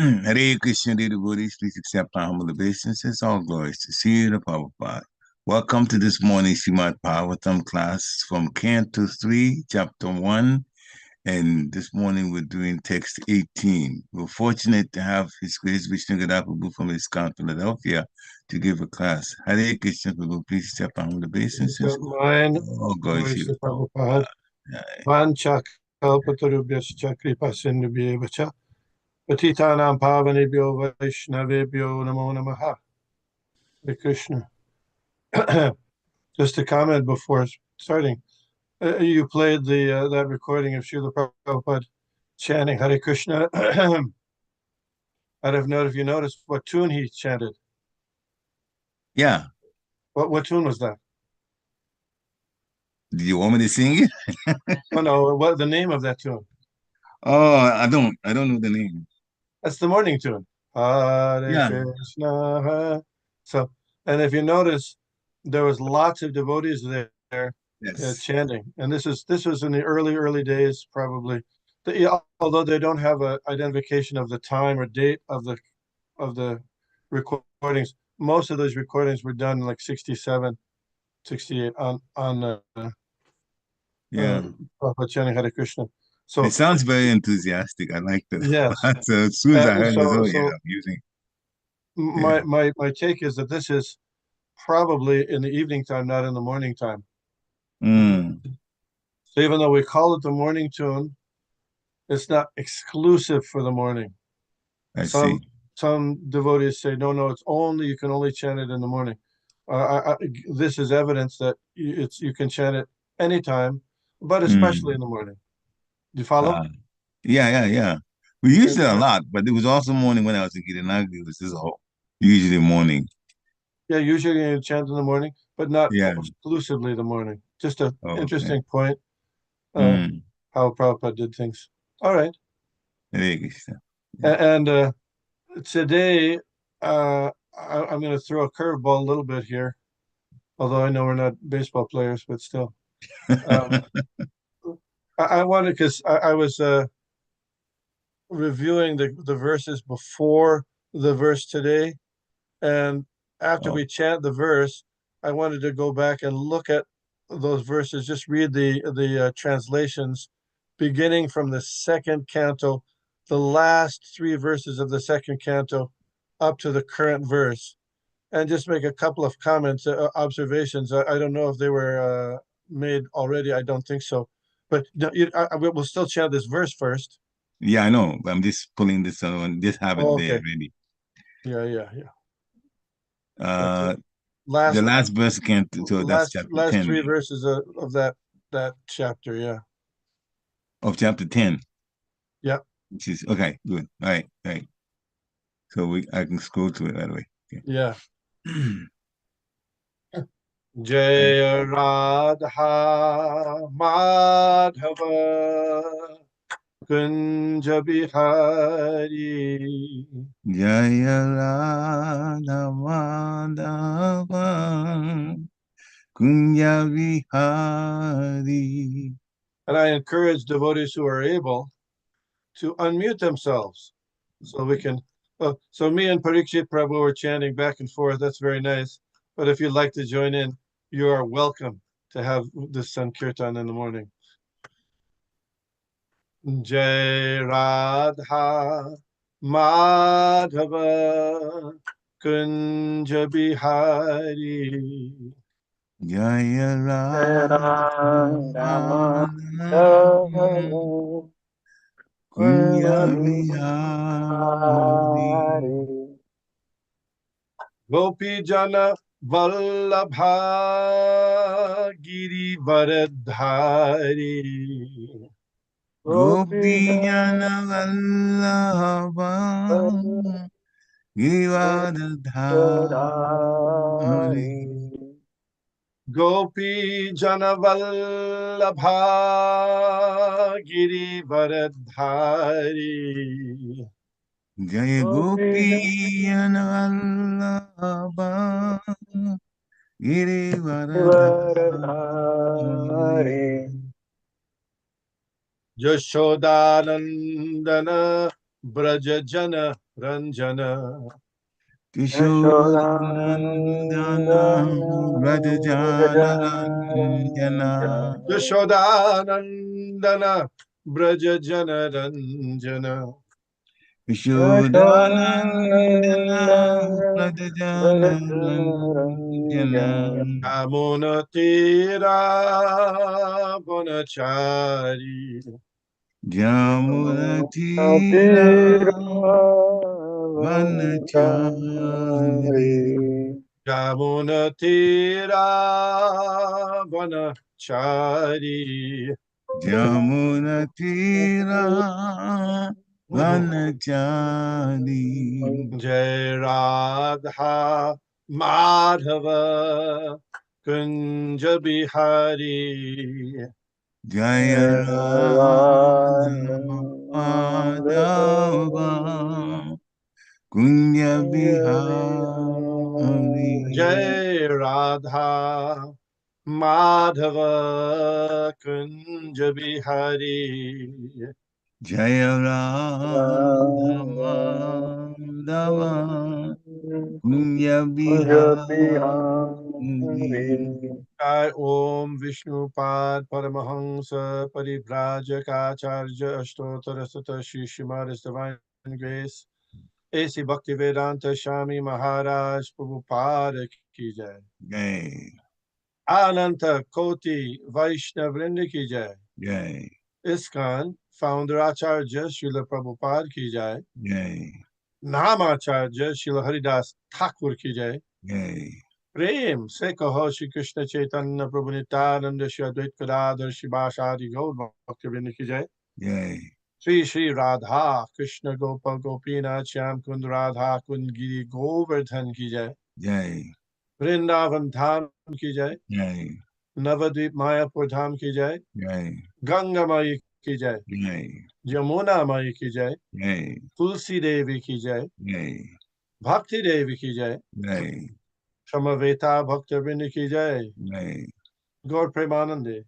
Hare Krishna, dear devotees, please accept my humble obeisances. All glories to see the Prabhupada. Welcome to this morning's Srimad Bhagavatam class from Canto 3, Chapter 1. And this morning we're doing text 18. We're fortunate to have His Grace Visnugada Prabhu from his camp, Philadelphia, to give a class. Hare Krishna, Prabhu, please accept my humble obeisances. Mine, All glories to the Prabhupada. Vancha kalpatarubhyascha kripa sindhubhyevacha patitanam pavanebhyo vaishnavebhyo namo namaha. Hare Krishna. Just a comment before starting. You played the that recording of Srila Prabhupada chanting Hare Krishna. I don't know if you noticed what tune he chanted. Yeah. What tune was that? Do you want me to sing it? No, what the name of that tune? Oh, I don't know the name. That's the morning tune. Hare Krishna. So, and if you notice, there was lots of devotees there chanting, and this was in the early days, probably. Although they don't have an identification of the time or date of the recordings, most of those recordings were done in like 67, 68 on Prabhupada chanting Hare Krishna. So it sounds very enthusiastic. I like that. Yes. So as soon as I heard it, I'm using. My take is that this is probably in the evening time, not in the morning time. So even though we call it the morning tune, it's not exclusive for the morning. I see. Some devotees say, no, you can only chant it in the morning. This is evidence that you can chant it anytime, but especially in the morning. Do you follow? Yeah. We used it a lot, but it was also morning when I was in Kṛṣṇa. It was just usually morning. Yeah, usually you chant in the morning, but not exclusively the morning. Just an interesting point, how Prabhupada did things. All right. And today, I'm going to throw a curveball a little bit here, although I know we're not baseball players, but still. I wanted, because I was reviewing the verses before the verse today, and after we chant the verse, I wanted to go back and look at those verses, just read the translations, beginning from the second canto, the last 3 verses of the second canto, up to the current verse, and just make a couple of comments, observations. I don't know if they were made already. I don't think so. But we'll still chant this verse first. Yeah, I know. I'm just pulling this on. Just have it there ready. Yeah. The last verse can't. So that's chapter 10. Last 3 verses of that chapter. Yeah. Of chapter 10. Yeah. Which is okay. Good. All right. So I can scroll to it right away. Okay. Yeah. Jaya Radha Madhava Kunja Bihari. Jaya Radha Madhava Kunja Bihari. And I encourage devotees who are able to unmute themselves so we can. So me and Parikshit Prabhu are chanting back and forth. That's very nice. But if you'd like to join in, you are welcome to have this Sankirtan in the morning. Jai Radha Madhava Kunja Bihari. Jaya Radha Kunja Bihari. Gopi Jana Vallabha Giri Varadhari. Gopi Jana Vallabha Giri Varadhari. Gopi Jana Vallabha Giri Varadhari. Jaya Gopi Jana Vallabha Giri Varadhari. Yashodanandana Brajajana Ranjana Kishodanandana Rajajana Ranjana Yashodanandana Brajajana Ranjana Kishodanandana Rajajana Ranjana Yamuna Tira Bonachari Jamunatira Vanachari Yamuna Tira Bonachari Jamunatira Vanachari Jai Radha Madhava Kunja Bihari Jaya Radha Madhava Kunya Bihari Jai Radha Madhava Kunja Bihari Jaya Radha Madhava Kunya Bihari Jai Om Vishnu Pad Paramahansa Parivrajakacarya Ashtottara Sutta Shri Srimad His Divine Grace A.C. Bhaktivedanta Swami Maharaj Prabhupada Ki Jai Jai Ananta Koti Vaishnav Vrinda Ki Jai Jai ISKCON Founder Acharya Srila Prabhupada Ki Jai Jai Namacharya Srila Haridas Thakur Ki Jai Jai Prem se kaho Shri Krishna Chaitanya Prabhu Nityananda Shri Advait Gadadhar Shivasadi Gaur Bhaktivinoda Ki Jai Jai Shri Shri Radha Krishna Gopal Gopinath Shyam Kund Radha Kund Giri Govardhan Ki Jai Jai Vrindavan Dham Ki Jai Jai Navadvip Mayapur Dham Ki Jai Jai Ganga Mai Ki Jai Jai Yamuna Mai Ki Jai Jai Tulsi Devi Ki Jai Jai Bhakti Devi Ki Jai Jai Samaveta Bhaktivinoda Ki Jai Jai Gaur Premanande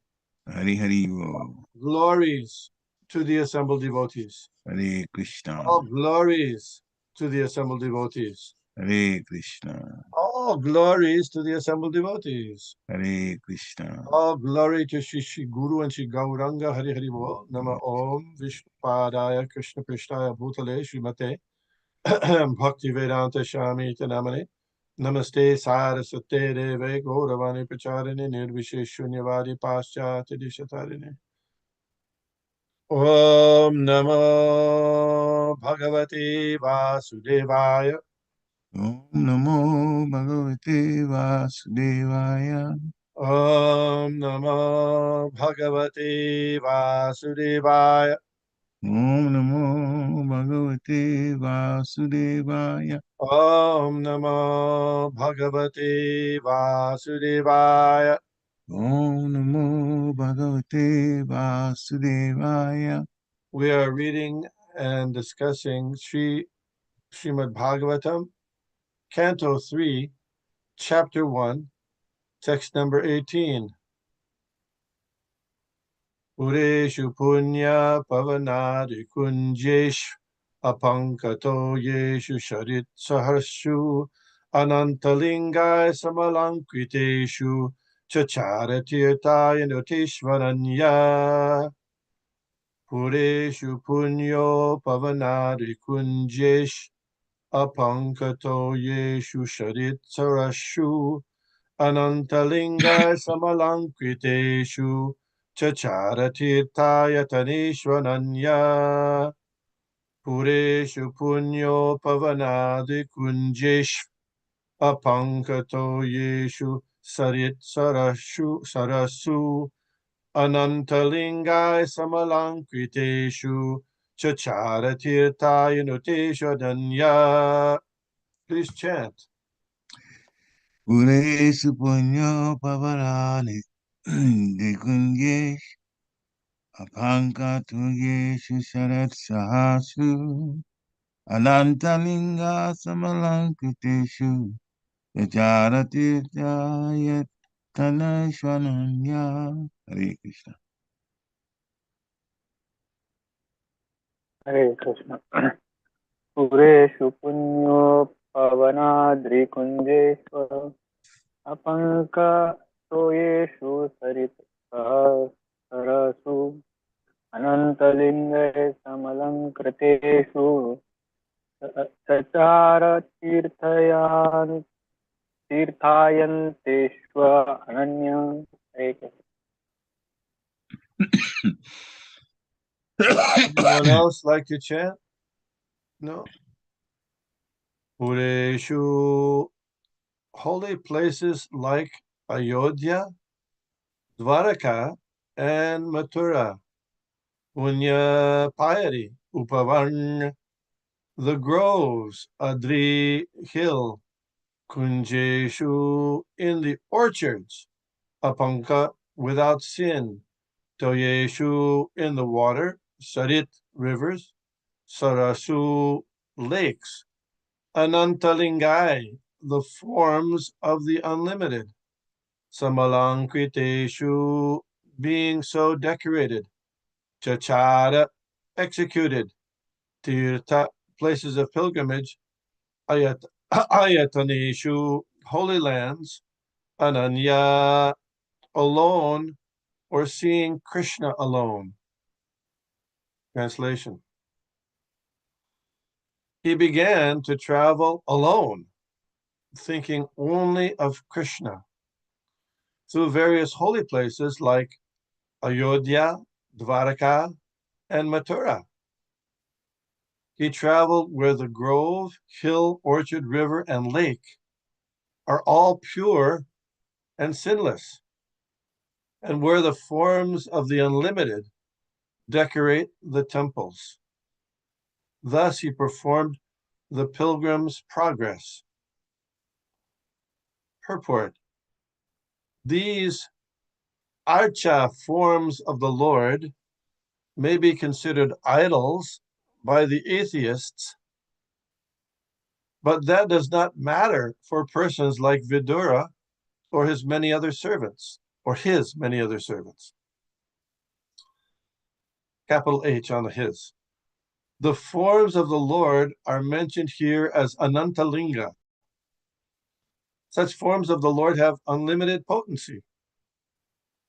Hari Hari Bo Glories to the assembled devotees. Hare Krishna All glories to the assembled devotees. Hare Krishna All glories to the assembled devotees. Hare Krishna All glory to Shri Guru and Shri Gauranga Hari Hari Bo. Nama Om Vishnu Padaya Krishna Prishtaya Bhutale Srimate Bhakti Vedanta Shami Namane. Namaste Saraswate Deve Gauravani Pacharine Nirvisheshunyavadi Paschati Dishatarine. Om Namo Bhagavate Vasudevaya. Om Namo Bhagavate Vasudevaya Om Namo Bhagavate Vasudevaya. Om Namo Bhagavate Vasudevaya Om Namo Bhagavate Vasudevaya. Om Namo Bhagavate Vasudevaya. We are reading and discussing Srimad Bhagavatam, Canto 3, Chapter 1, text number 18. Pureṣu puṇyopavanādri-kuñjeṣv apaṅka-toyeṣu sarit-saraḥsu ananta-liṅgaiḥ samalaṅkṛteṣu cacāra tīrthāyataneṣv ananyaḥ. Pureṣu puṇyopavanādri-kuñjeṣv apaṅka-toyeṣu sarit-saraḥsu ananta-liṅgaiḥ samalaṅkṛteṣu cacāra tīrthāyataneṣv ananyaḥ. Pureṣu puṇyopavanādri-kuñjeṣv apaṅka-toyeṣu sarit-saraḥsu ananta-liṅgaiḥ samalaṅkṛteṣu cacāra tīrthāyataneṣv ananyaḥ. Please chant. Pureṣu puṇyopavanādri-kuñjeṣv apaṅka-toyeṣu sarit-saraḥsu ananta-liṅgaiḥ samalaṅkṛteṣu cacāra tīrthāyataneṣv ananyaḥ. Hare Krishna. Hare Krishna. pureṣu puṇyopavanādri-kuñjeṣv apaṅka-toyeṣu sarit-saraḥsu ananta-liṅgaiḥ samalaṅkṛteṣu cacāra tīrthāyataneṣv ananyaḥ. Anyone else like to chant? No? Pureṣu, holy places like Ayodhyā, Dvārakā and Mathurā, puṇyopavanādri, the groves, Adri hill, kuñjeṣu, in the orchards, apaṅka, without sin, toyeṣu, in the water, sarit, rivers, saraḥsu, lakes, ananta-liṅgaiḥ, the forms of the unlimited, samalaṅkṛteṣu, being so decorated, cacāra, executed, tīrthā, places of pilgrimage, ayodhyā, holy lands, ananyaḥ, alone, or seeing Kṛṣṇa alone. Translation. He began to travel alone, thinking only of Kṛṣṇa, through various holy places like Ayodhyā, Dvārakā, and Mathurā. He traveled where the grove, hill, orchard, river, and lake are all pure and sinless, and where the forms of the unlimited decorate the temples. Thus he performed the pilgrim's progress. Purport. These archa forms of the Lord may be considered idols by the atheists, but that does not matter for persons like Vidura or his many other servants, Capital H on the his. The forms of the Lord are mentioned here as ananta-liṅgaiḥ. Such forms of the Lord have unlimited potency,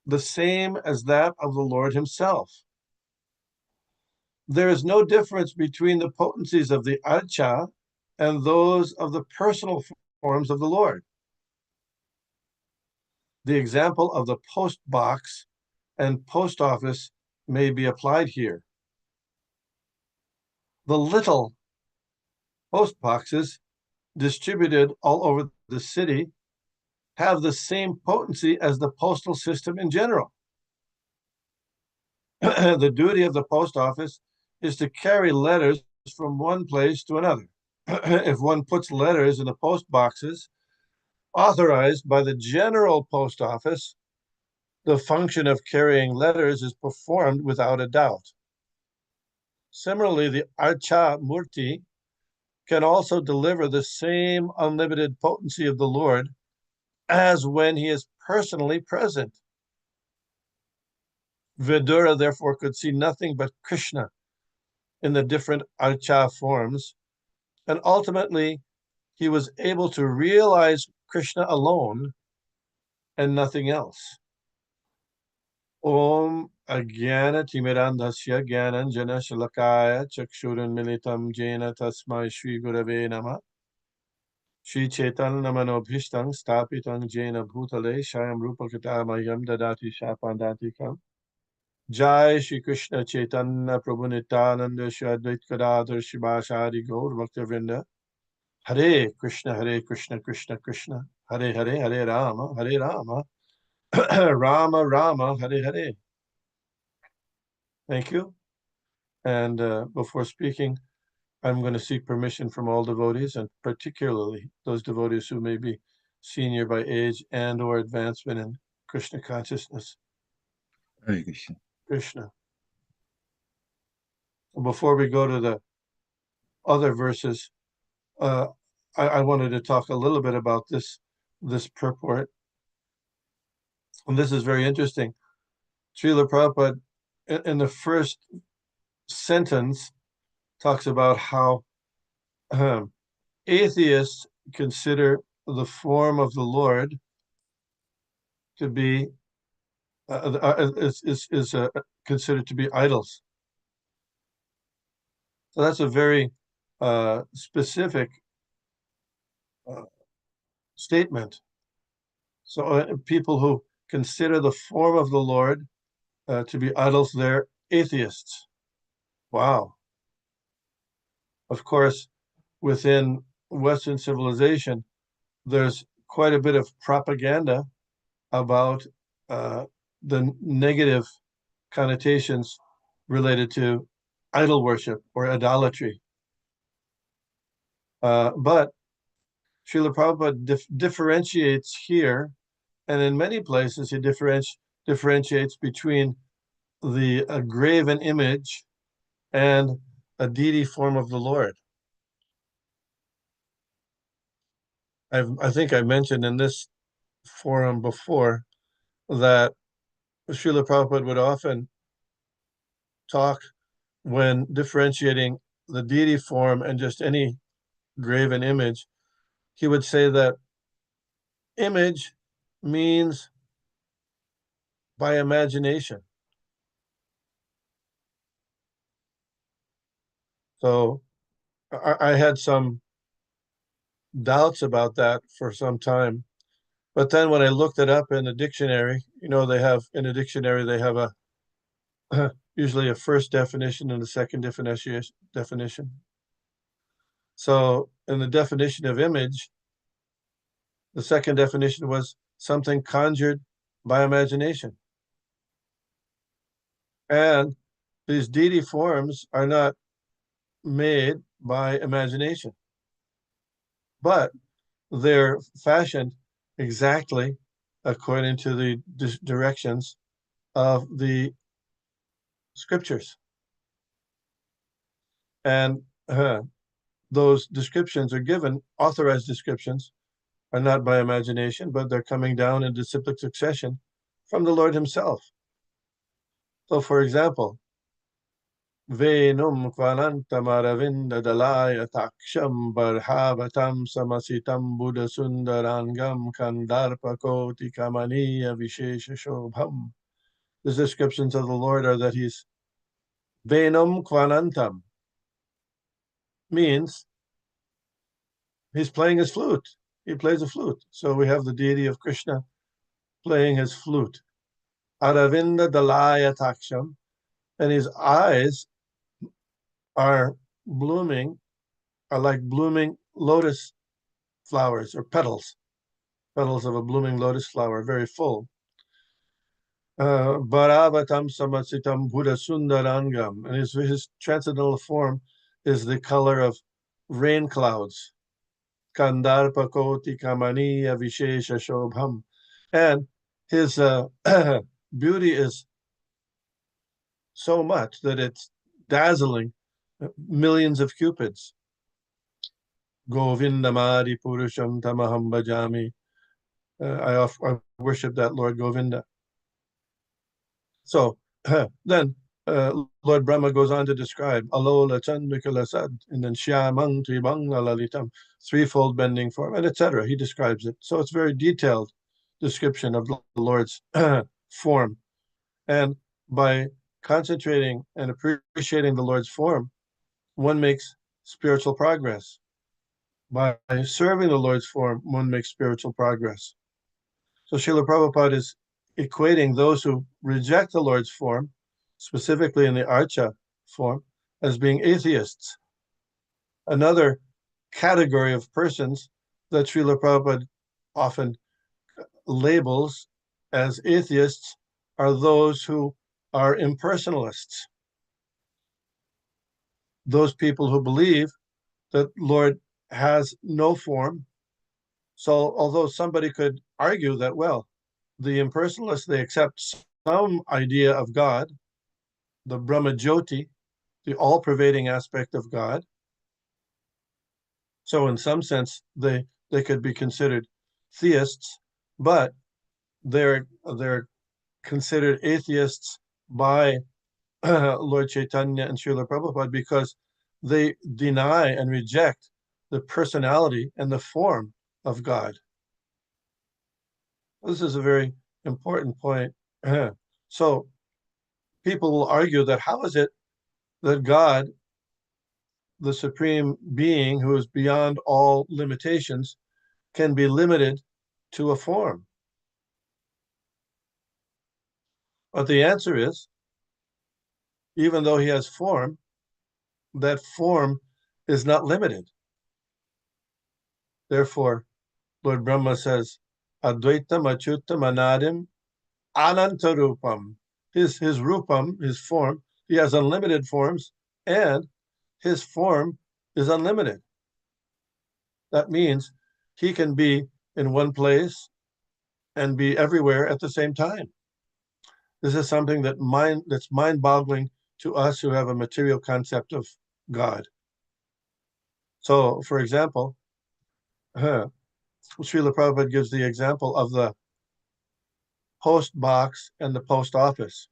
the same as that of the Lord himself. There is no difference between the potencies of the archa and those of the personal forms of the Lord. The example of the post box and post office may be applied here. The little post boxes distributed all over the city have the same potency as the postal system in general. The duty of the post office is to carry letters from one place to another. If one puts letters in the post boxes authorized by the general post office, the function of carrying letters is performed without a doubt. Similarly, the archa murti can also deliver the same unlimited potency of the Lord as when he is personally present. Vidura therefore could see nothing but Kṛṣṇa in the different archa forms, and ultimately he was able to realize Kṛṣṇa alone and nothing else. Om Ajnana Timirandhasya Jnananjana Shalakaya Chakshurunmilitam Jena Tasmai Shri Gurave Namah Shri Chaitanya Manobhishtam Stapitam Jena Bhutale Shayam Rupakatamayam Dadati Shapandatikam Jai Shri Kṛṣṇa Chaitanya Prabhu Nityananda Shri Advait Gadadhar Shivasari Gaur Bhaktivinoda Hare Kṛṣṇa Krishna Krishna Hare Hare Hare Rama Rama Rama Hare Hare. Thank you. And before speaking, I'm going to seek permission from all devotees, and particularly those devotees who may be senior by age and or advancement in Kṛṣṇa consciousness. Hare Krishna. Krishna. Before we go to the other verses, I wanted to talk a little bit about this purport. And this is very interesting. Srila Prabhupada, in the first sentence, talks about how atheists consider the form of the Lord to be considered to be idols. So that's a very specific statement. So people who consider the form of the Lord to be idols, they're atheists. Wow. Of course, within Western civilization, there's quite a bit of propaganda about the negative connotations related to idol worship or idolatry. But Srila Prabhupada differentiates here, and in many places he differentiates between the graven image and a deity form of the Lord. I think I mentioned in this forum before that Srila Prabhupada would often talk when differentiating the deity form and just any graven image. He would say that image means by imagination. So I had some doubts about that for some time. But then when I looked it up in the dictionary, they have in a dictionary, they have a usually a first definition and a second definition. So in the definition of image, the second definition was something conjured by imagination. And these deity forms are not made by imagination, but they're fashioned exactly according to the directions of the scriptures. And those descriptions are given, authorized descriptions, are not by imagination, but they're coming down in disciplic succession from the Lord himself. So for example, Venum kvanantamaravindalayatакṣam barhavatam samasitam buddha sundarangam kandarpakoti kamaniya vishesha shobham. The descriptions of the Lord are that he's Venum kvanantam, means he's playing his flute. He plays a flute. So we have the deity of Kṛṣṇa playing his flute. Aravinda dalayatакṣam, and his eyes are like blooming lotus flowers or petals of a blooming lotus flower, very full. Bharavatam samasitam buddha sundarangam, and his transcendental form is the color of rain clouds. Kandarpakoti kamaniya vishesha shobham, and his beauty is so much that it's dazzling millions of cupids. Govindamadi puruṣam tamaham bhajami. I worship that Lord Govinda. So then Lord Brahma goes on to describe Alola Chandrikala Sad, and then Shyamang Tribang Lalitam, threefold bending form, and etc. He describes it. So it's very detailed description of the Lord's form. And by concentrating and appreciating the Lord's form, one makes spiritual progress. By serving the Lord's form, one makes spiritual progress. So Srila Prabhupada is equating those who reject the Lord's form, specifically in the archa form, as being atheists. Another category of persons that Srila Prabhupada often labels as atheists are those who are impersonalists. Those people who believe that Lord has no form. So although somebody could argue that, well, the impersonalists, they accept some idea of God, the Brahma Jyoti, the all-pervading aspect of God. So in some sense, they could be considered theists, but they're considered atheists by Lord Chaitanya and Srila Prabhupada because they deny and reject the personality and the form of God. This is a very important point. So people will argue that how is it that God, the supreme being who is beyond all limitations, can be limited to a form? But the answer is, even though he has form, that form is not limited. Therefore, Lord Brahma says, Advaitam Achyutam Anadim Ananta-rupam. His rupam, his form, he has unlimited forms, and his form is unlimited. That means he can be in one place and be everywhere at the same time. This is something that's mind-boggling to us who have a material concept of God. So, for example, Srila Prabhupada gives the example of the post box and the post office.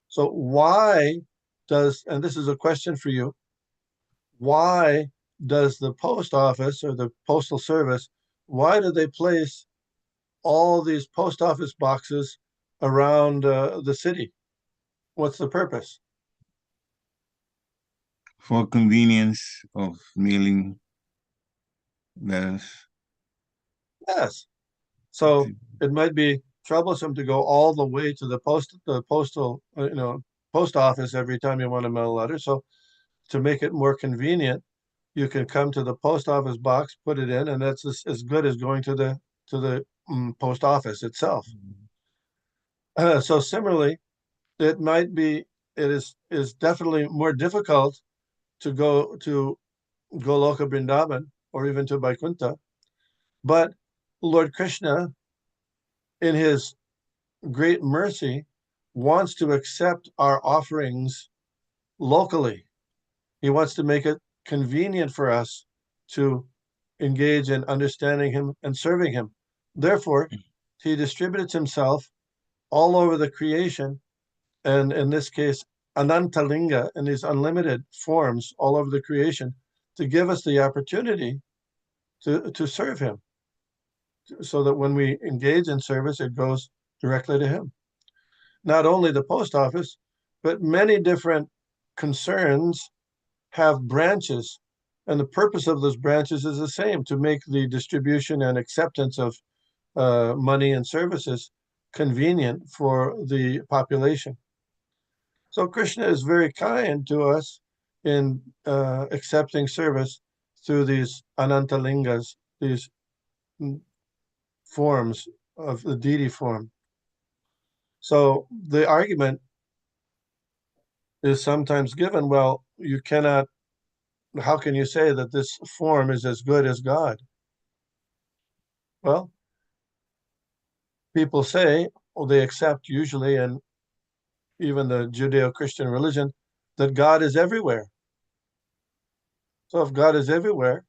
So why does, and this is a question for you, why does the post office or the postal service, why do they place all these post office boxes around the city? What's the purpose? For convenience of mailing letters. Yes. So it might be troublesome to go all the way to the postal, post office every time you want to mail a letter. So to make it more convenient, you can come to the post office box, put it in, and that's as good as going to the post office itself. So similarly, it is definitely more difficult to go to Goloka Vrindavan or even to Vaikuntha, but Lord Kṛṣṇa, in his great mercy, wants to accept our offerings locally. He wants to make it convenient for us to engage in understanding him and serving him. Therefore, he distributes himself all over the creation, and in this case, ananta-liṅgaiḥ, in these unlimited forms all over the creation, to give us the opportunity to serve him, so that when we engage in service, it goes directly to him. Not only the post office, but many different concerns have branches, and the purpose of those branches is the same, to make the distribution and acceptance of money and services convenient for the population. So Kṛṣṇa is very kind to us in accepting service through these ananta-liṅgaiḥs, these forms of the deity form. So the argument is sometimes given, well, how can you say that this form is as good as God? Well, people say, or they accept usually, and even the Judeo-Christian religion, that God is everywhere. So if God is everywhere,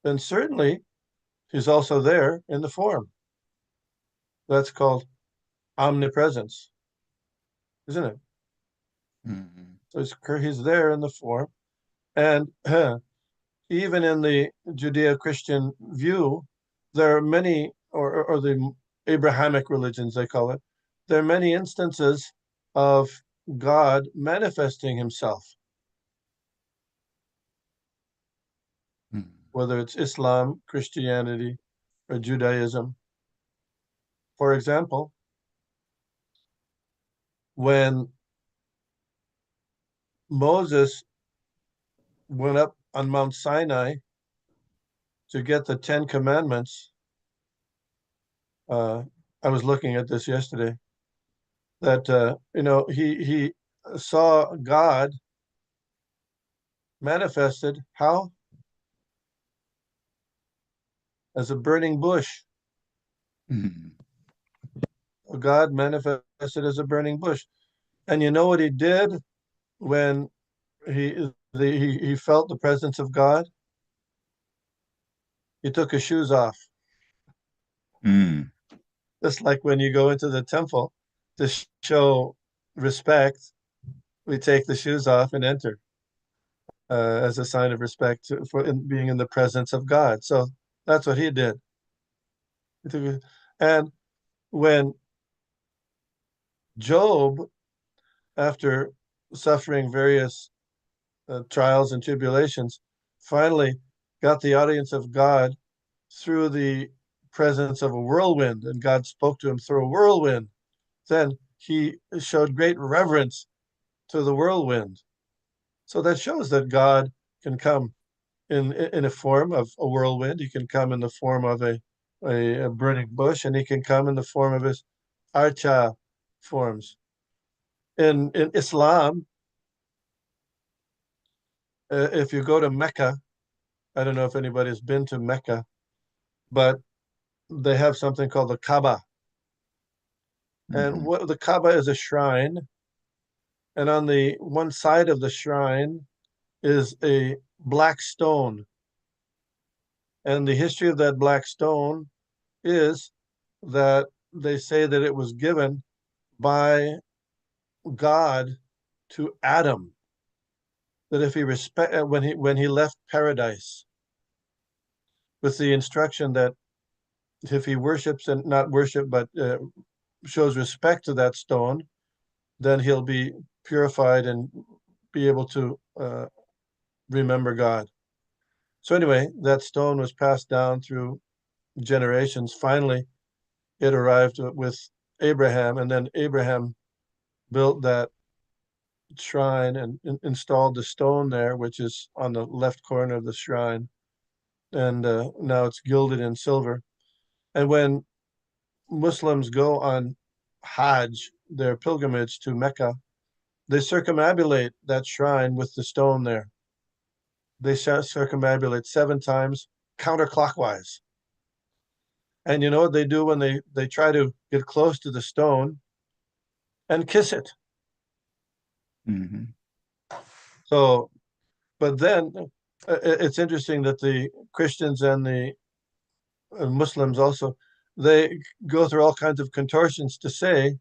then certainly he's also there in the form. That's called omnipresence, isn't it? Mm-hmm. So he's there in the form. And even in the Judeo-Christian view, there are many, or the Abrahamic religions, they call it, there are many instances of God manifesting himself, whether it's Islam, Christianity, or Judaism. For example, when Moses went up on Mount Sinai to get the 10 Commandments, I was looking at this yesterday, that he saw God manifested how? As a burning bush. Mm-hmm. God manifested as a burning bush. And you know what he did when he felt the presence of God? He took his shoes off. Mm. Just like when you go into the temple to show respect, we take the shoes off and enter. as a sign of respect for being in the presence of God. So that's what he did. And when Job, after suffering various trials and tribulations, finally got the audience of God through the presence of a whirlwind, and God spoke to him through a whirlwind, then he showed great reverence to the whirlwind. So that shows that God can come in a form of a whirlwind. He can come in the form of a burning bush, and he can come in the form of his archa forms. In Islam, if you go to Mecca, I don't know if anybody's been to Mecca, but they have something called the Kaaba. And what the Kaaba is a shrine, and on the one side of the shrine is a black stone. And the history of that black stone is that they say that it was given by God to Adam, that if he when he left paradise, with the instruction that if he worships and not worship, but shows respect to that stone, then he'll be purified and be able to remember God. So anyway, that stone was passed down through generations. Finally, it arrived with Abraham, and then Abraham built that shrine and installed the stone there, which is on the left corner of the shrine. And now it's gilded in silver. And when Muslims go on Hajj, their pilgrimage to Mecca, they circumambulate that shrine with the stone there. They circumambulate 7 times counterclockwise. And you know what they do when they try to get close to the stone? And kiss it. So, but then it's interesting that the Christians and the Muslims also, they go through all kinds of contortions to say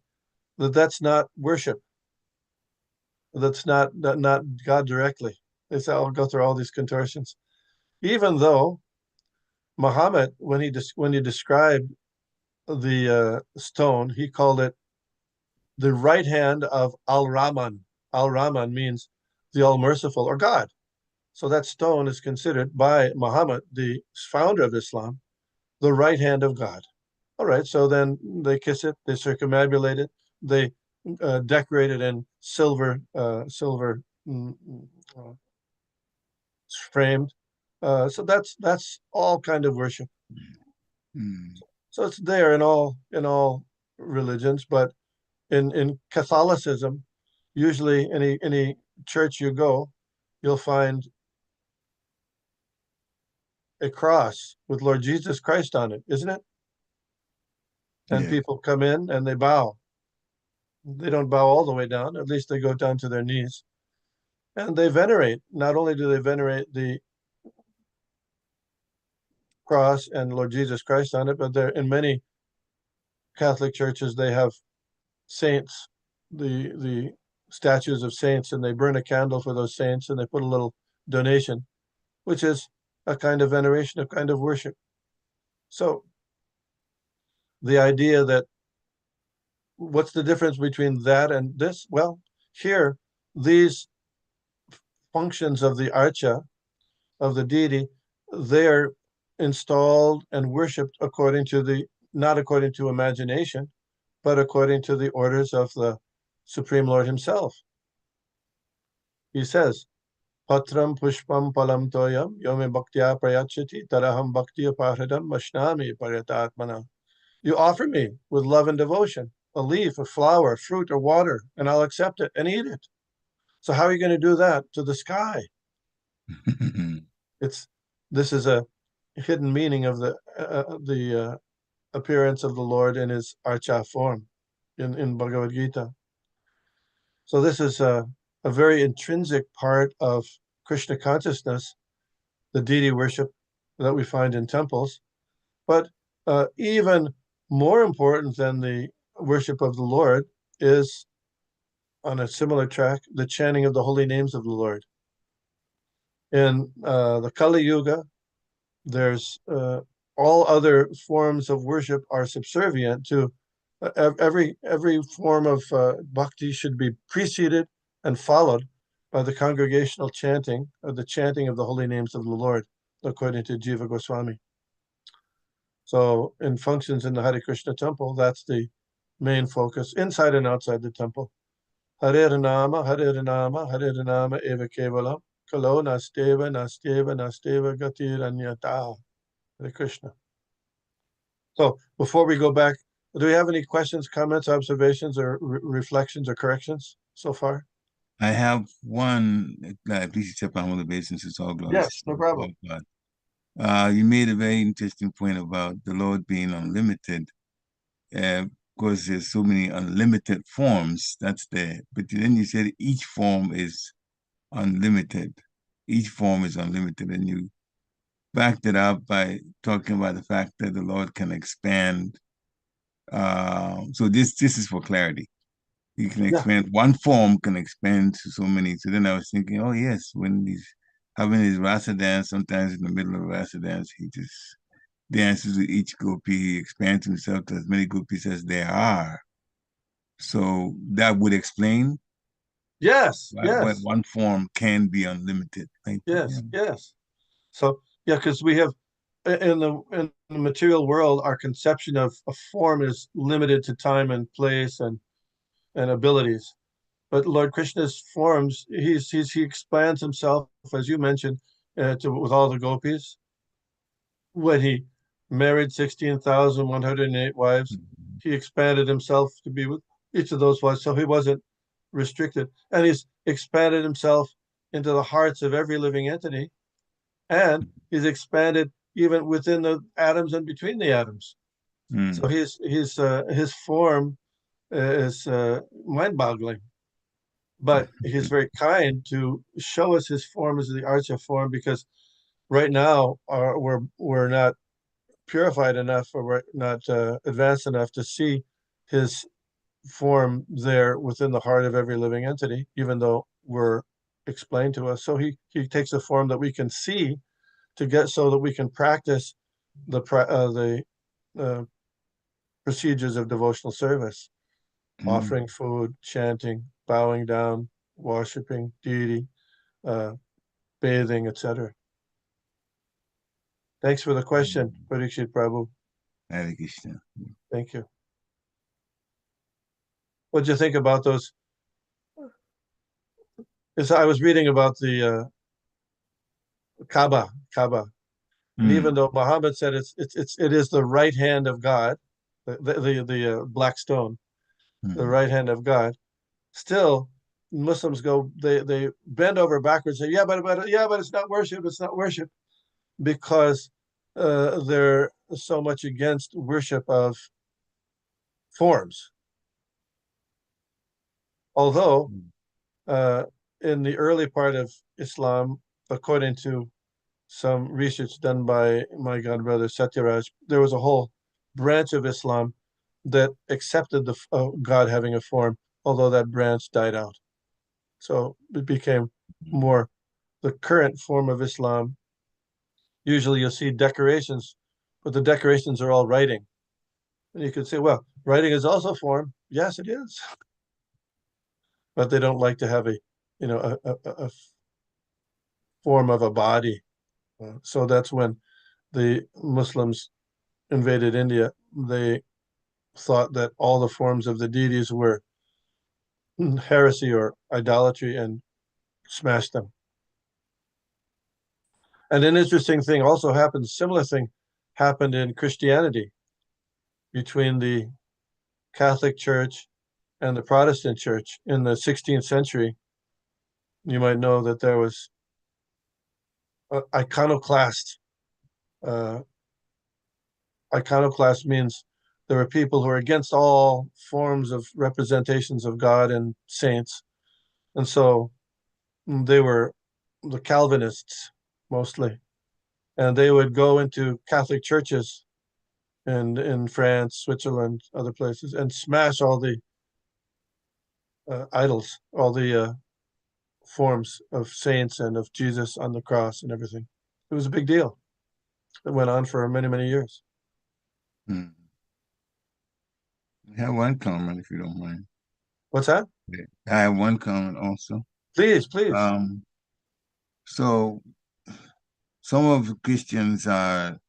that that's not worship. That's not God directly. They say, I'll go through all these contortions. Even though Muhammad, when he described the stone, he called it the right hand of Al-Rahman. Al-Rahman means the all-merciful, or God. So that stone is considered by Muhammad, the founder of Islam, the right hand of God. All right, so then they kiss it, they circumambulate it, they decorate it in silver, framed. So that's all kind of worship. So it's there in all religions, but in Catholicism, usually any church you go, you'll find a cross with Lord Jesus Christ on it, isn't it? And people come in and they bow. They don't bow all the way down, at least they go down to their knees. And they venerate. Not only do they venerate the cross and Lord Jesus Christ on it, but there in many Catholic churches they have saints, the statues of saints, and they burn a candle for those saints and they put a little donation, which is a kind of veneration, a kind of worship. So the idea that what's the difference between that and this? Well, here, these functions of the archa, of the deity, they're installed and worshipped according to not according to imagination, but according to the orders of the Supreme Lord himself. He says, Patram pushpam palam toyam yome bhaktya prayachati taraham bhaktiya paradam mashnami paryatatmana. You offer me with love and devotion a leaf, a flower, fruit, or water, and I'll accept it and eat it. So how are you going to do that to the sky? This is a hidden meaning of the appearance of the Lord in his archa form in Bhagavad Gita. So this is a very intrinsic part of Krishna consciousness, the deity worship that we find in temples. But even more important than the worship of the Lord is, on a similar track, the chanting of the holy names of the Lord. In the Kali Yuga, there's all other forms of worship are subservient to every form of bhakti should be preceded and followed by the congregational chanting, or the chanting of the holy names of the Lord, according to Jiva Goswami. So in functions in the Hare Krishna temple, that's the main focus, inside and outside the temple. Hare Nama, Hare Nama, Hare Nama eva kevalam, kalo nasteva, nasteva, nasteva gatir anyata. Hare Krishna. So before we go back, do we have any questions, comments, observations, or reflections or corrections so far? I have one. Please accept my humble obeisances, all glories. Yes, no problem. You made a very interesting point about the Lord being unlimited. Of course, there's so many unlimited forms that's there, but then you said each form is unlimited. Each form is unlimited, and you backed it up by talking about the fact that the Lord can expand. So this is for clarity. You can expand, one form can expand to so many. So then I was thinking, oh yes, when he's having his rasa dance, sometimes in the middle of rasa dance, he just dances with each gopi, he expands himself to as many gopis as there are. So that would explain Yes, why one form can be unlimited. Yes. So yeah, because we have in the material world, our conception of a form is limited to time and place and abilities. But Lord Krishna's forms, he expands himself, as you mentioned, with all the gopis. When he married 16,108 wives, he expanded himself to be with each of those wives, so he wasn't restricted. And he's expanded himself into the hearts of every living entity, and he's expanded even within the atoms and between the atoms. So his form is mind-boggling. But he's very kind to show us his form as the Archa form, because right now we're not purified enough, or we're not advanced enough to see his form there within the heart of every living entity, even though we're explained to us. So he takes a form that we can see to get so that we can practice the procedures of devotional service, offering food, chanting, bowing down, worshiping deity, bathing, etc. Thanks for the question, Parikshit Prabhu. Hare Krishna. Thank you. What'd you think about those? I was reading about the Kaaba, and even though Muhammad said it is the right hand of God, the black stone, the right hand of God, still Muslims they bend over backwards and say, but it's not worship, because they're so much against worship of forms. Although in the early part of Islam, according to some research done by my godbrother Satyaraj, there was a whole branch of Islam that accepted the God having a form, although that branch died out. So it became more the current form of Islam. Usually you'll see decorations, but the decorations are all writing. And you could say, well, writing is also form. Yes, it is. But they don't like to have a form of a body. So that's when the Muslims invaded India. They thought that all the forms of the deities were heresy or idolatry and smashed them. And an interesting thing also happened, similar thing happened in Christianity between the Catholic Church and the Protestant Church in the 16th century. You might know that there was iconoclast. Iconoclast means there were people who are against all forms of representations of God and saints. And so they were the Calvinists mostly. And they would go into Catholic churches and in France, Switzerland, other places, and smash all the idols, all the forms of saints and of Jesus on the cross and everything. It was a big deal. It went on for many, many years. We have one comment, if you don't mind. What's that? I have one comment also. Please, please. So some of the Christians are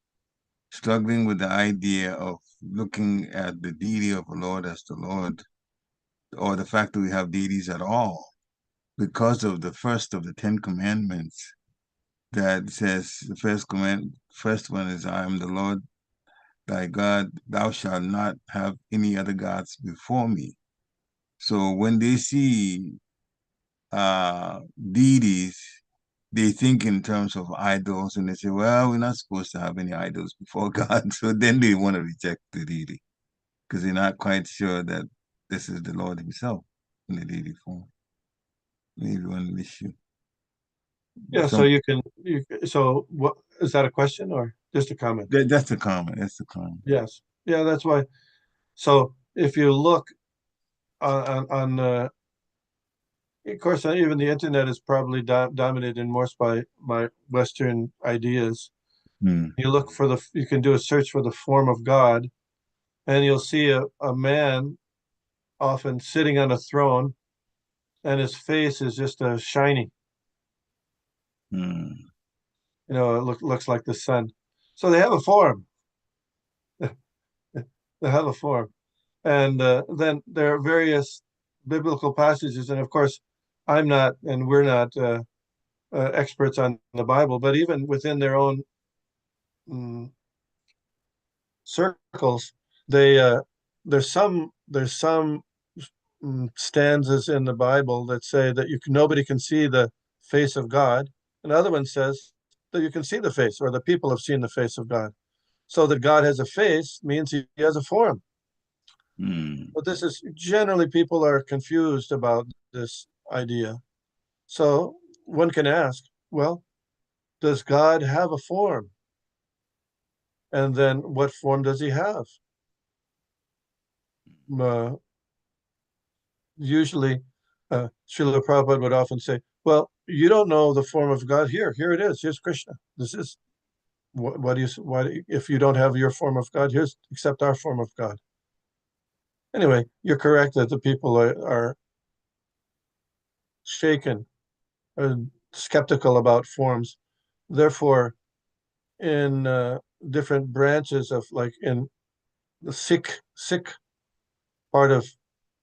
struggling with the idea of looking at the deity of the Lord as the Lord, or the fact that we have deities at all, because of the first of the 10 commandments that says the first one is, I am the Lord thy God, thou shalt not have any other gods before me. So when they see deities, they think in terms of idols, and they say, well, we're not supposed to have any idols before God. So then they want to reject the deity because they're not quite sure that this is the Lord himself in the deity form. Maybe one issue. Yeah, so so what, is that a question or just a comment? That's a comment. That's a comment. Yes. Yeah, that's why. So if you look on of course, even the internet is probably dominated more by Western ideas. You look for you can do a search for the form of God, and you'll see a man often sitting on a throne, and his face is just shiny. You know, it looks like the sun. So they have a form. They have a form. And then there are various biblical passages. And of course, I'm not, and we're not experts on the Bible, but even within their own circles, there's some stanzas in the Bible that say that nobody can see the face of God. Another one says that you can see the face, or the people have seen the face of God. So that God has a face means he has a form. But this is generally, people are confused about this idea. So one can ask, well, does God have a form? And then what form does he have? Usually, Srila Prabhupada would often say, well, you don't know the form of God. Here it is. Here's Kṛṣṇa. This is if you don't have your form of God, here's accept our form of God. Anyway, you're correct that the people are shaken, skeptical about forms. Therefore, in different branches of, like in the Sikh part of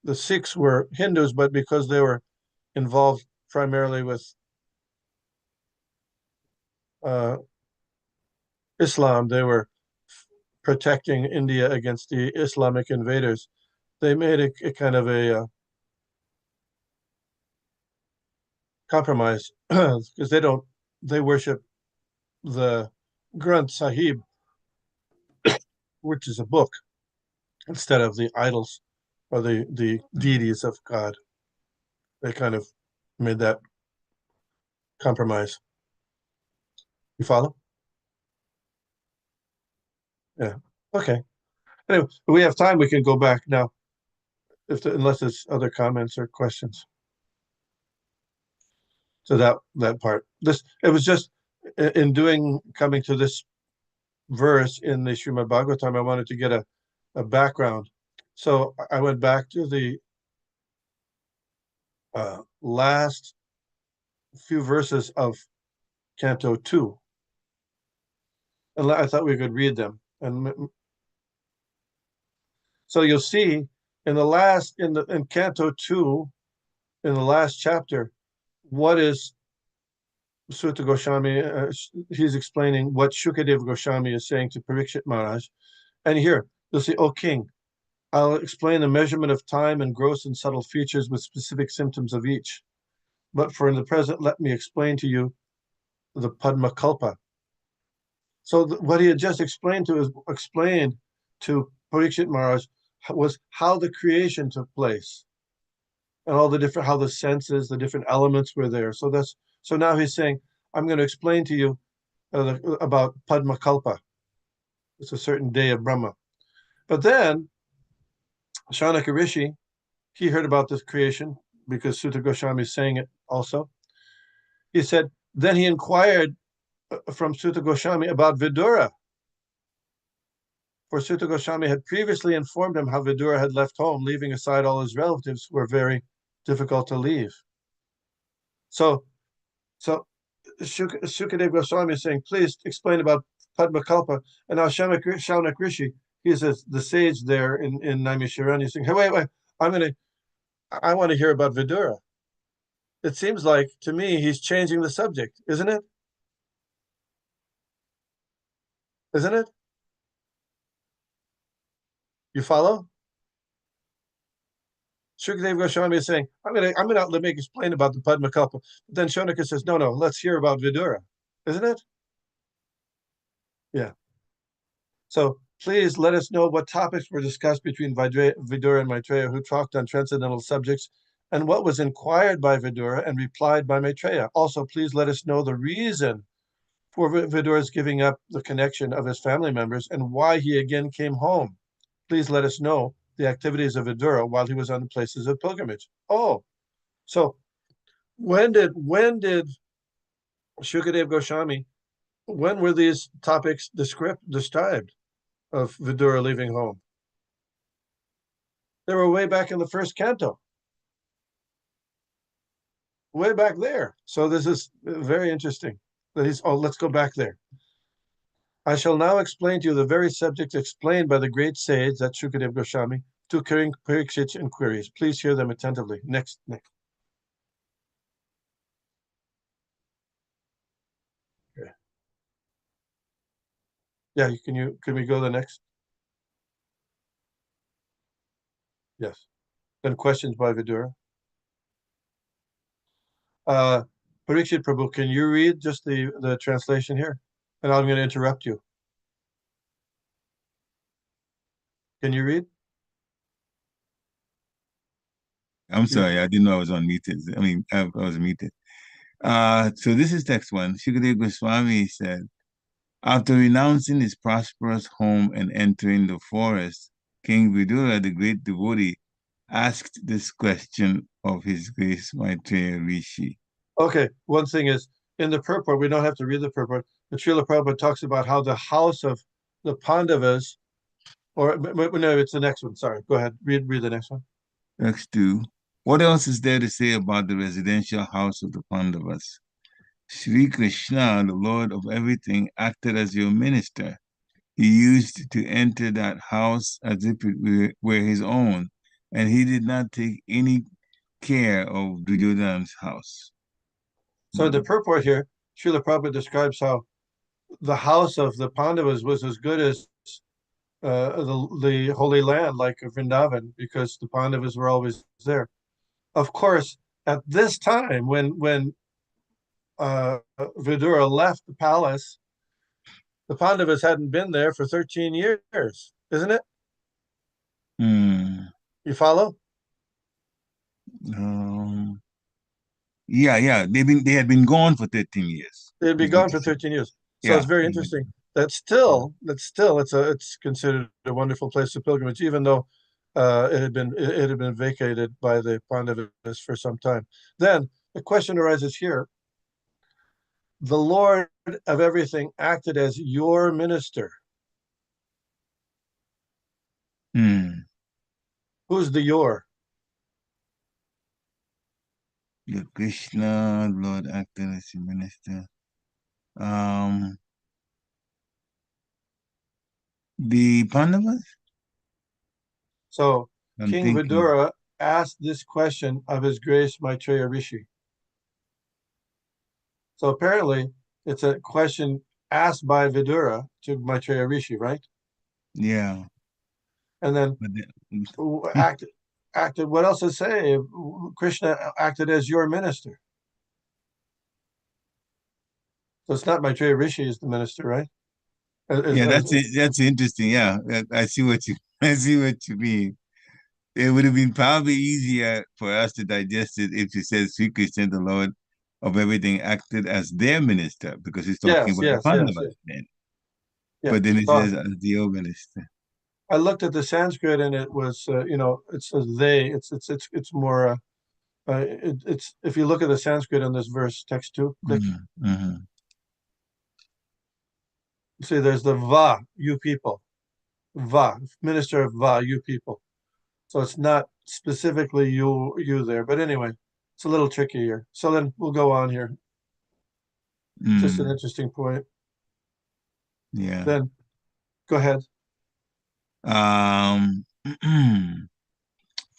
the Sikhs were Hindus, but because they were involved primarily with Islam, they were protecting India against the Islamic invaders. They made a kind of a compromise because they worship the Granth Sahib, which is a book, instead of the idols or the deities of God. They kind of made that compromise. You follow? Yeah. Okay. Anyway, if we have time, we can go back now, unless there's other comments or questions. So that part. It was just in coming to this verse in the Srimad Bhagavatam, I wanted to get a background. So I went back to the last few verses of Canto 2. And I thought we could read them. And so you'll see in Canto 2, in the last chapter, what is Suta Goswami, he's explaining what Shukadeva Goswami is saying to Parikshit Maharaj. And here, you'll see, O king, I'll explain the measurement of time and gross and subtle features with specific symptoms of each. But for in the present, let me explain to you the Padma Kalpa. So what he had just explained to Parikshit Maharaj was how the creation took place, and all the different, how the senses, the different elements were there. So now he's saying, I'm going to explain to you about Padma Kalpa. It's a certain day of Brahma. But then Shaunaka Rishi, he heard about this creation because Suta Goswami is saying it also. he said, then he inquired from Suta Goswami about Vidura. For Suta Goswami had previously informed him how Vidura had left home, leaving aside all his relatives who were very difficult to leave. So Sukadeva Goswami is saying, please explain about Padmakalpa. And now Shaunak Rishi, he says, the sage there in Naimisharanya, is saying, hey, wait, I want to hear about Vidura. It seems like, to me, he's changing the subject, isn't it? Isn't it? You follow? Sukadeva Goswami is saying, I'm gonna let me explain about the Padmakalpa. But then Shonaka says, no, let's hear about Vidura. Isn't it? Yeah. So please let us know what topics were discussed between Vidura and Maitreya, who talked on transcendental subjects, and what was inquired by Vidura and replied by Maitreya. Also, please let us know the reason for Vidura's giving up the connection of his family members and why he again came home. Please let us know the activities of Vidura while he was on the places of pilgrimage. Oh, so when did Sukadeva Goswami, when were these topics described of Vidura leaving home? They were way back in the first canto. Way back there. So this is very interesting. Let's go back there. I shall now explain to you the very subjects explained by the great sage, that's Sukadeva Goswami, to Parikshit's inquiries. Please hear them attentively. Next. Okay. Yeah, can we go to the next? Yes. Then questions by Vidura. Parikshit Prabhu, can you read just the translation here? And I'm going to interrupt you. Can you read? I'm sorry, I didn't know I was unmuted. I was muted. So this is text one. Sukadeva Goswami said, after renouncing his prosperous home and entering the forest, King Vidura, the great devotee, asked this question of His Grace Maitreya Rishi. Okay, one thing is, in the purport, we don't have to read the purport, but Srila Prabhupada talks about how the house of the Pandavas, no, it's the next one. Sorry, go ahead. Read the next one. Next two. What else is there to say about the residential house of the Pandavas? Sri Kṛṣṇa, the Lord of everything, acted as your minister. He used to enter that house as if it were his own, and he did not take any care of Duryodhana's house. So the purport here, Srila Prabhupada describes how the house of the Pandavas was as good as the Holy Land, like Vrindavan, because the Pandavas were always there. Of course, at this time, when Vidura left the palace, the Pandavas hadn't been there for 13 years, isn't it? You follow? Yeah. They had been gone for 13 years. They'd been gone for 13 years. So it's very interesting. It's considered a wonderful place of pilgrimage, even though it had been vacated by the Pandavas for some time. Then the question arises here: the Lord of everything acted as your minister. Who's the your? The Kṛṣṇa, Lord acted as your minister. The Pandavas? So King Vidura asked this question of His Grace Maitreya Rishi. So apparently it's a question asked by Vidura to Maitreya Rishi, right? Yeah. And then acted, what else to say? Kṛṣṇa acted as your minister. So it's not Maitreya Rishi is the minister, right? That's interesting. Yeah, I see what you mean. It would have been probably easier for us to digest it if he says Sri Kṛṣṇa, the Lord of everything, acted as their minister, because he's talking about the Pandavas then. Yeah. But then he says as your minister. I looked at the Sanskrit and it was, it says they. It's more It's if you look at the Sanskrit in this verse, text 2, click. See, there's the Va, you people. Va, minister of Va, you people. So it's not specifically you there. But anyway, it's a little tricky here. So then we'll go on here. Just an interesting point. Yeah. Then go ahead.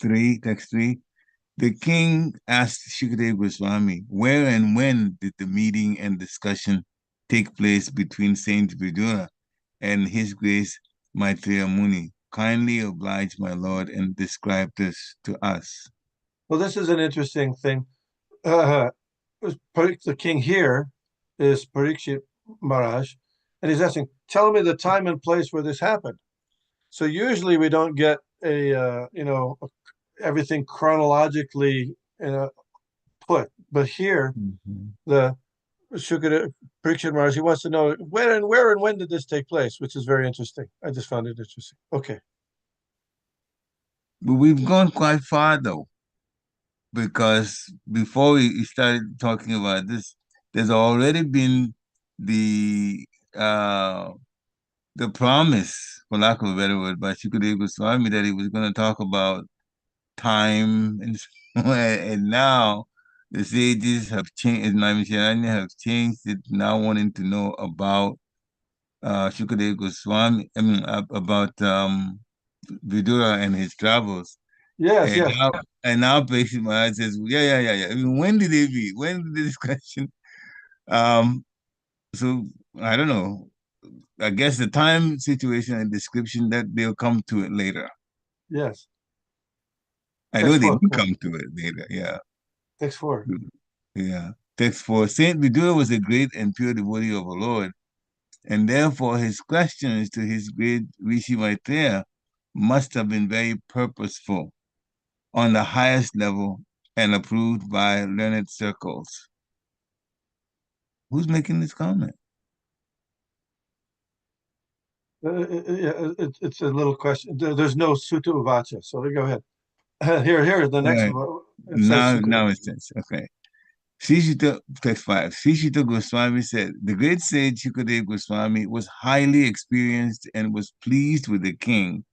3, text 3. The king asked Shukadeva Goswami, where and when did the meeting and discussion take place between Saint Vidura and His Grace Maitreya Muni? Kindly oblige, my lord, and describe this to us. Well, this is an interesting thing. The king here is Parikshit Maharaj, and he's asking, tell me the time and place where this happened. So usually we don't get everything chronologically put, but here the Shukadeva Parikshit Maharaj, he wants to know where and when did this take place, which is very interesting. I just found it interesting. Okay. But we've gone quite far though, because before we started talking about this, there's already been the promise, for lack of a better word, by Shukadeva Goswami that he was going to talk about time and now the sages have changed, have changed it, now wanting to know about Shukadeva Goswami, about Vidura and his travels. Yes, yes. And now basically my heart says, yeah. I mean, when did they be? When did the discussion? So I don't know. I guess the time situation and description that they'll come to it later. Yes. I know they will come to it later. Yeah. Text 4. Yeah. Text 4. Saint Vidura was a great and pure devotee of the Lord, and therefore his questions to his great Rishi Maitreya must have been very purposeful, on the highest level, and approved by learned circles. Who's making this comment? It's a little question. There's no Sutta Uvacha, so go ahead. Here, the next one. Now it says, okay. Text 5. Srishita Goswami said, the great sage Shukadeva Goswami was highly experienced and was pleased with the king.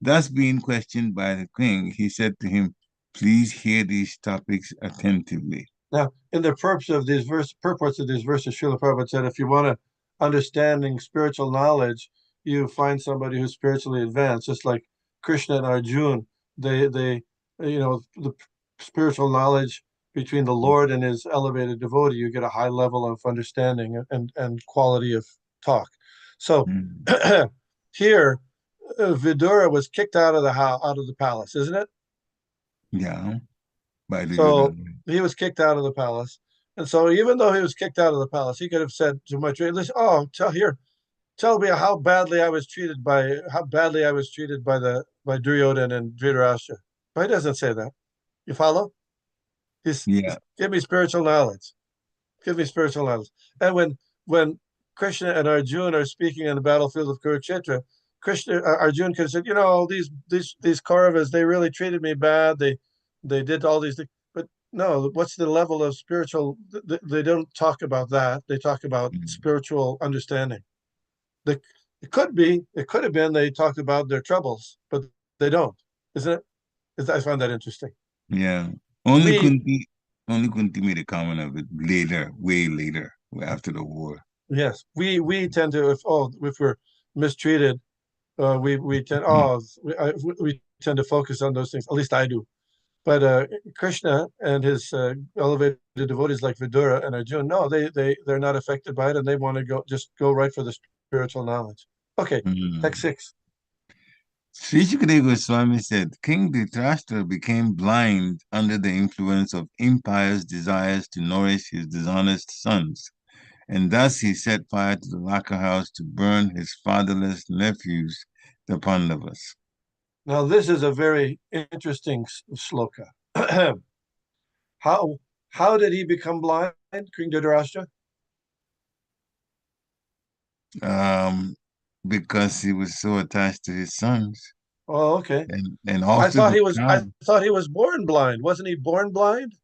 Thus, being questioned by the king, he said to him, please hear these topics attentively. Now, in the purports of these verses, Srila Prabhupada said, if you want to understanding spiritual knowledge, you find somebody who's spiritually advanced, just like Kṛṣṇa and Arjuna. They the spiritual knowledge between the Lord and his elevated devotee, you get a high level of understanding and quality of talk. So here, Vidura was kicked out of the palace, isn't it? Yeah. So he was kicked out of the palace. And so even though he was kicked out of the palace, he could have said to Maitreya, listen, tell me how badly I was treated by Duryodhana and Dvārakā. But he doesn't say that. You follow? He's give me spiritual knowledge. Give me spiritual knowledge. And when Kṛṣṇa and Arjuna are speaking on the battlefield of Kurukshetra, Arjuna could have said, these Kauravas, they really treated me bad. They did all these things. But no, what's the level of spiritual? They don't talk about that. They talk about spiritual understanding. It could have been they talked about their troubles, but they don't, isn't it? I find that interesting. Yeah. Only Kunti made a comment of it later, way later, after the war. Yes. We tend to, if we're mistreated, we tend to focus on those things. At least I do. But Kṛṣṇa and his elevated devotees like Vidura and Arjuna, no, they're not affected by it, and they want to go right for the spiritual knowledge. Okay, text 6. Sri Shukadeva Goswami said, King Dhritarashtra became blind under the influence of impious desires to nourish his dishonest sons, and thus he set fire to the lacquer house to burn his fatherless nephews, the Pandavas. Now, this is a very interesting shloka. How did he become blind, King Dhritarashtra? Because he was so attached to his sons. Oh, okay. And also I thought he was born blind. Wasn't he born blind?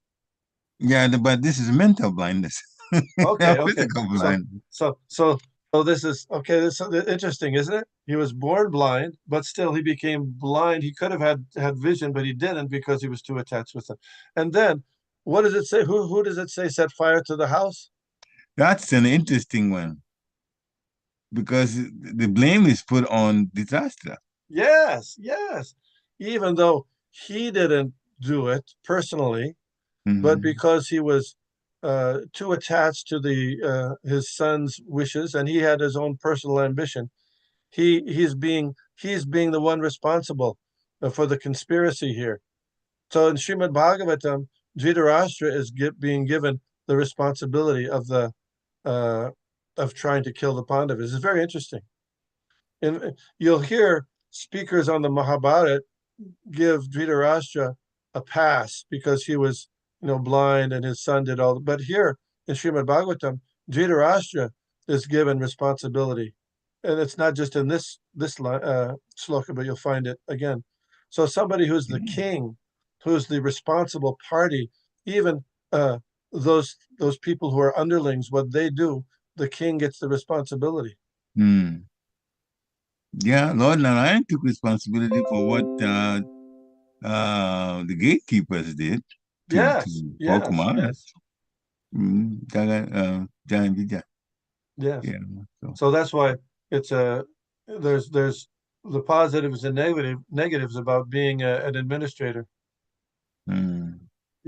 yeah, but this is mental blindness. Okay, Not okay. physical blindness. So this is okay. This is interesting, isn't it? He was born blind, but still he became blind. He could have had vision, but he didn't because he was too attached with them. And then, what does it say? Who does it say set fire to the house? That's an interesting one because the blame is put on Dhritarashtra. Yes, yes. Even though he didn't do it personally, but because he was too attached to the his son's wishes, and he had his own personal ambition, he's being the one responsible for the conspiracy here. So in Srimad Bhagavatam, Dhritarashtra is being given the responsibility uh, of trying to kill the Pandavas. It's very interesting. And you'll hear speakers on the Mahabharata give Dhritarashtra a pass because he was, blind and his son did all. But here in Srimad Bhagavatam, Dhritarashtra is given responsibility, and it's not just in this sloka, but you'll find it again. So somebody who's the king, who's the responsible party, even those people who are underlings, what they do, the king gets the responsibility. Yeah, Lord Narayan took responsibility for what the gatekeepers did to Yes. Yeah. So that's why it's there's the positives and negatives about being an administrator. You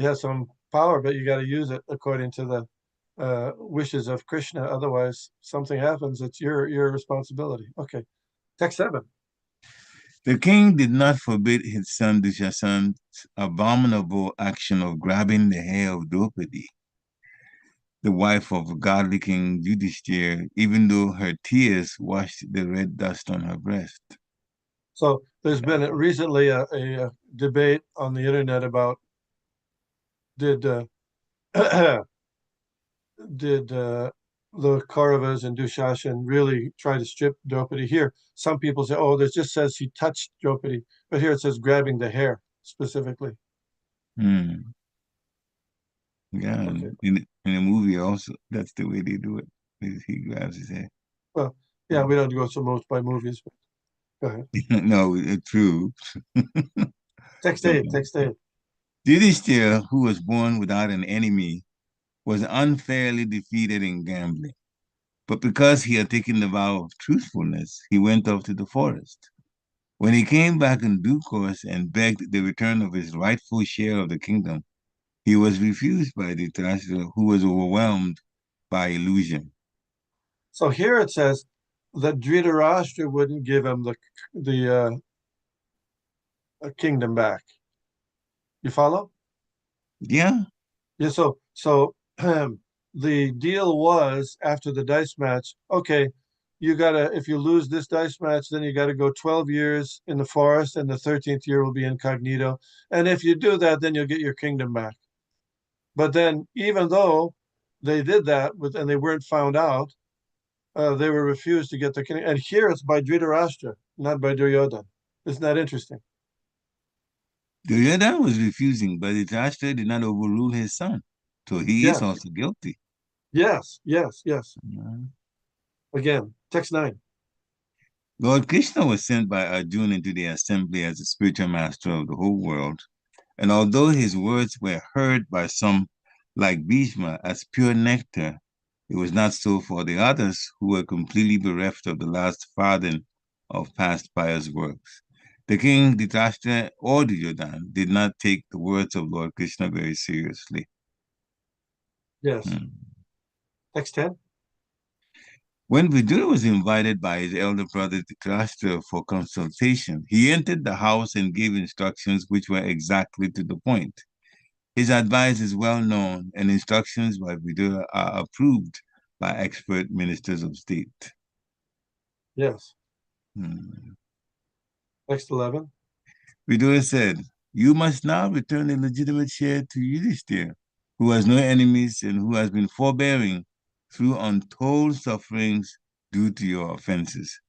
have some power, but you got to use it according to the wishes of Kṛṣṇa. Otherwise, something happens. It's your responsibility. Okay, text 7. The king did not forbid his son Dushasan's abominable action of grabbing the hair of Draupadi, the wife of godly King Yudhishthira, even though her tears washed the red dust on her breast. So there's been recently a debate on the internet about did the Kauravas and Dushasan really try to strip Draupadi? Here, some people say, oh, this just says he touched Draupadi, but here it says grabbing the hair specifically. Yeah, okay. In the movie also, that's the way they do it. He grabs his hair. Well, yeah, we don't go so much by movies, but go ahead. No, it's true. Text 8. Yudhishthira, who was born without an enemy, was unfairly defeated in gambling. But because he had taken the vow of truthfulness, he went off to the forest. When he came back in due course and begged the return of his rightful share of the kingdom, he was refused by Dhritarashtra, who was overwhelmed by illusion. So here it says that Dhritarashtra wouldn't give him the kingdom back. You follow? Yeah. Yeah. So the deal was after the dice match, okay, if you lose this dice match, then you got to go 12 years in the forest, and the 13th year will be incognito. And if you do that, then you'll get your kingdom back. But then, even though they did that and they weren't found out, they were refused to get the kingdom. And here it's by Dhritarashtra, not by Duryodhana. Isn't that interesting? Duryodhana was refusing, but Dhritarashtra did not overrule his son. So he is also guilty. Yes. Again, text 9. Lord Kṛṣṇa was sent by Arjuna into the assembly as the spiritual master of the whole world. And although his words were heard by some, like Bhishma, as pure nectar, it was not so for the others who were completely bereft of the last farthing of past pious works. The king, Dhritarashtra or Duryodhana, did not take the words of Lord Kṛṣṇa very seriously. Yes. Text 10. When Vidura was invited by his elder brother Dhritarashtra for consultation, he entered the house and gave instructions which were exactly to the point. His advice is well known, and instructions by Vidura are approved by expert ministers of state. Yes. Text 11. Vidura said, "You must now return the legitimate share to Yudhishthira, who has no enemies and who has been forbearing through untold sufferings due to your offenses.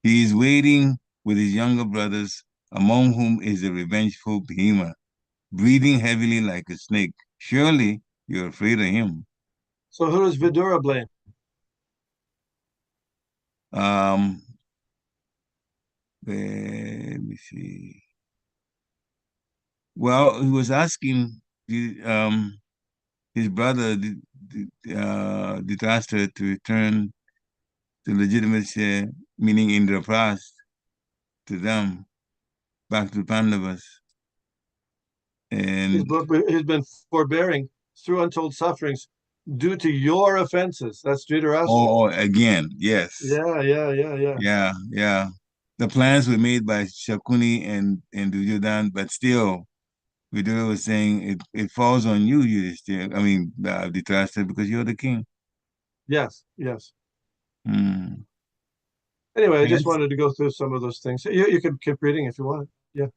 He is waiting with his younger brothers among whom is a revengeful behemoth, breathing heavily like a snake. Surely you're afraid of him. So who does Vidura blame? Let me see. Well, he was asking his brother Dhritarashtra to return to legitimacy, meaning Indraprastha, to them, back to Pandavas. And he's been forbearing through untold sufferings due to your offenses. That's Dhritarashtra. Oh, again, yes. Yeah. The plans were made by Shakuni and Duryodhana, but still, Vidura was saying it falls on you, Yudhishthira. I mean, Dhritarashtra, because you're the king. Yes. Hmm. Anyway, I just wanted to go through some of those things. You can keep reading if you want. Yeah.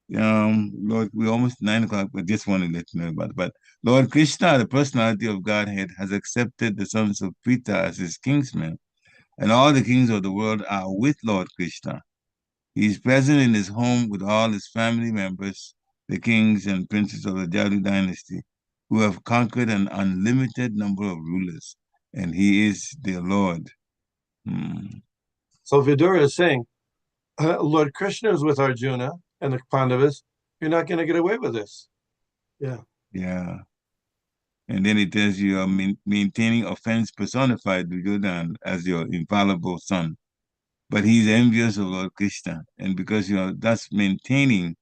Lord, we're almost 9 o'clock, but just want to let you know about it. But Lord Kṛṣṇa, the personality of Godhead, has accepted the sons of Pritha as his kingsmen, and all the kings of the world are with Lord Kṛṣṇa. He is present in his home with all his family members, the kings and princes of the Yadu dynasty, who have conquered an unlimited number of rulers, and he is their Lord. So Vidura is saying, Lord Krishna is with Arjuna and the Pandavas. You're not going to get away with this. Yeah. And then it tells you are maintaining offense personified Duryodhana as your infallible son. But he's envious of Lord Kṛṣṇa. And because you are thus maintaining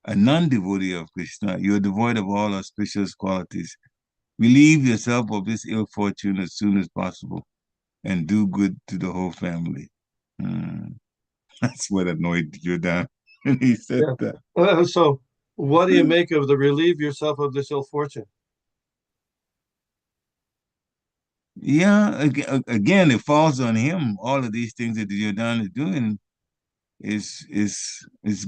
a non-devotee of Kṛṣṇa, you are devoid of all auspicious qualities. Relieve yourself of this ill fortune as soon as possible and do good to the whole family. That's what annoyed Duryodhana when he said that. So what do you make of the relieve yourself of this ill fortune? Yeah, again, it falls on him. All of these things that Duryodhana is doing is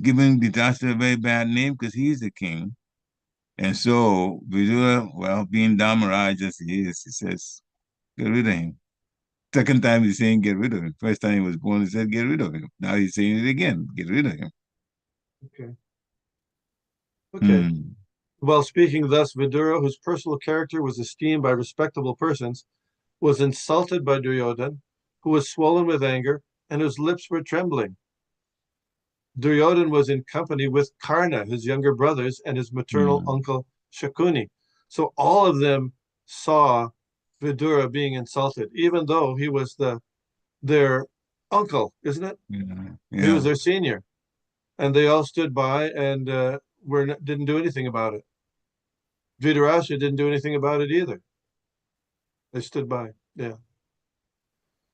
giving Dhritarashtra a very bad name because he's the king. And so Vidura, well, being Dharmaraj as he is, he says, get rid of him. Second time he's saying get rid of him. First time he was born, he said get rid of him. Now he's saying it again, get rid of him. Okay. While speaking thus, Vidura, whose personal character was esteemed by respectable persons, was insulted by Duryodhana, who was swollen with anger and whose lips were trembling. Duryodhana was in company with Kṛṣṇa, his younger brothers, and his maternal uncle Shakuni. So all of them saw Vidura being insulted, even though he was their uncle, isn't it? He was their senior. And they all stood by and didn't do anything about it. Dhritarashtra didn't do anything about it either. They stood by.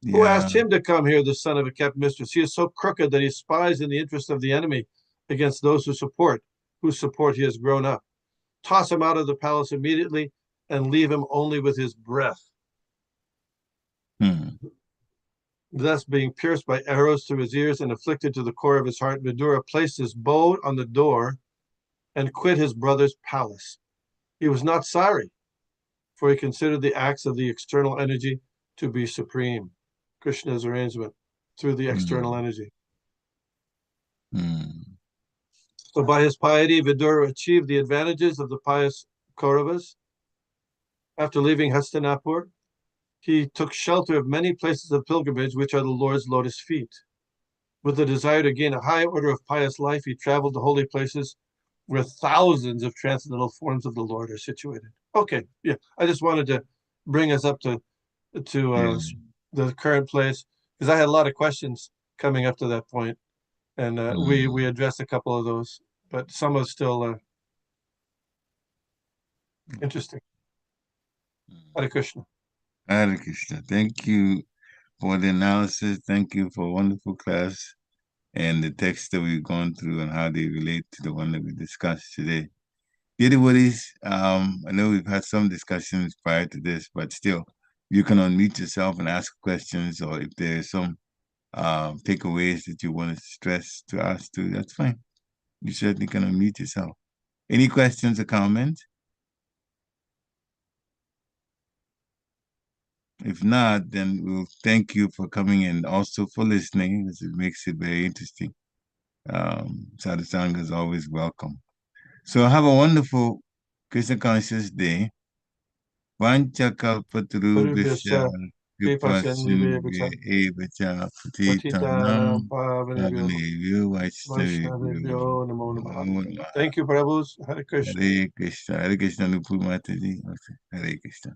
Who asked him to come here, the son of a kept mistress? He is so crooked that he spies in the interest of the enemy against those whose support he has grown up. Toss him out of the palace immediately and leave him only with his breath. Thus, being pierced by arrows through his ears and afflicted to the core of his heart, Vidura placed his bow on the door and quit his brother's palace. He was not sorry, for he considered the acts of the external energy to be supreme. Krishna's arrangement through the external energy. So by his piety, Vidura achieved the advantages of the pious Kauravas. After leaving Hastinapur, he took shelter of many places of pilgrimage, which are the Lord's lotus feet. With the desire to gain a high order of pious life, he traveled to holy places where thousands of transcendental forms of the Lord are situated. Okay, I just wanted to bring us up to the current place, because I had a lot of questions coming up to that point, and we addressed a couple of those, but some are still interesting. Hare Krishna. Hare Krishna. Thank you for the analysis. Thank you for a wonderful class and the text that we've gone through and how they relate to the one that we discussed today. Dear devotees, I know we've had some discussions prior to this, but still, you can unmute yourself and ask questions, or if there's some takeaways that you want to stress to us too, that's fine. You certainly can unmute yourself. Any questions or comments? If not, then we'll thank you for coming and also for listening, because it makes it very interesting. Satsanga is always welcome. So have a wonderful Krishna conscious day. Vanchakalpatarubhasya Kripasinubhya Evacha Patitanam Patitanam Pavanebhyo Pavanebhyo Vaishnavebhyo Vaishnavebhyo Namo Namaha. Namo Namaha. Thank you, Prabhu. Hare Krishna. Hare Krishna, Hare Krishna, Nupumataji. Hare Krishna.